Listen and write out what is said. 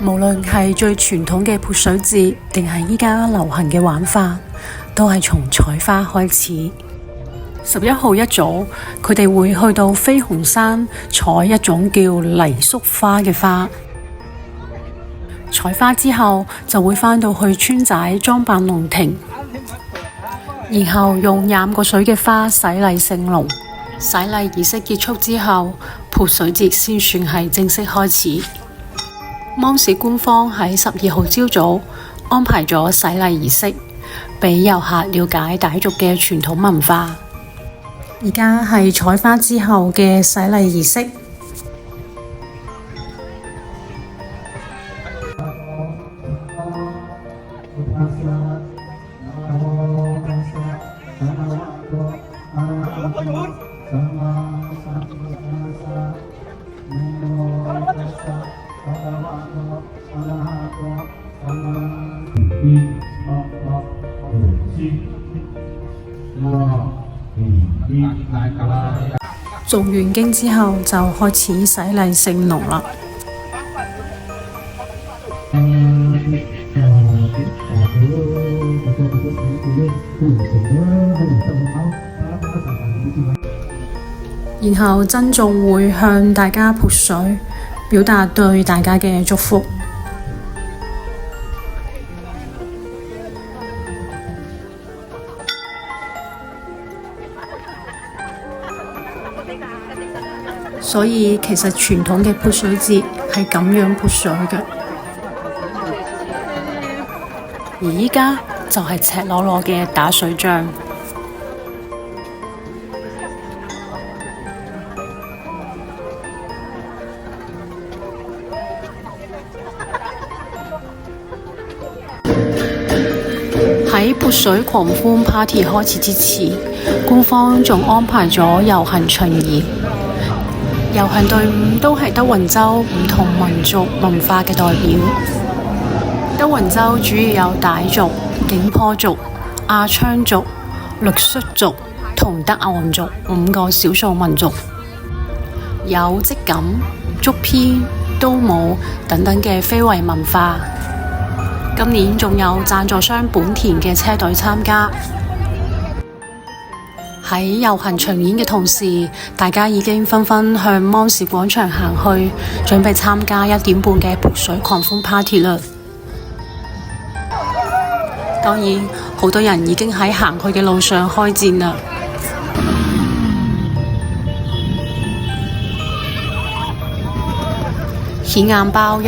無論係最傳統嘅潑水節，定係依家流行嘅玩法，都係從採花開始。11號一早，佢哋會去到飛熊山採一種叫泥粟花嘅花。採花之後，就會返到去村仔裝扮龍庭，然後用染過水嘅花洗禮聖龍。洗禮儀式結束之後，潑水節先算係正式開始。芒市官方喺12號朝早安排咗洗禮儀式，俾遊客了解傣族嘅傳統文化。而家係採花之後嘅洗禮儀式。做完經之後，就開始洗禮聖龍啦。然後僧眾會向大家潑水，表達對大家嘅祝福。所以其實傳統嘅潑水節係咁樣潑水嘅，而依家就係赤裸裸嘅打水仗。喺潑水狂歡 party 開始之前，官方仲安排咗遊行巡演。遊行隊伍都係德雲州唔同民族文化嘅代表。德雲州主要有傣族、景頗族、阿昌族、傈僳族同德昂族5個少數民族，有織錦、竹編、刀舞等等嘅非遺文化。今年仲有贊助商本田嘅車隊參加。喺遊行巡演嘅同時，大家已經紛紛向芒市廣場行去，準備參加1點半嘅潑水狂歡 party 啦。當然，好多人已經喺行去嘅路上開戰啦。顯眼包一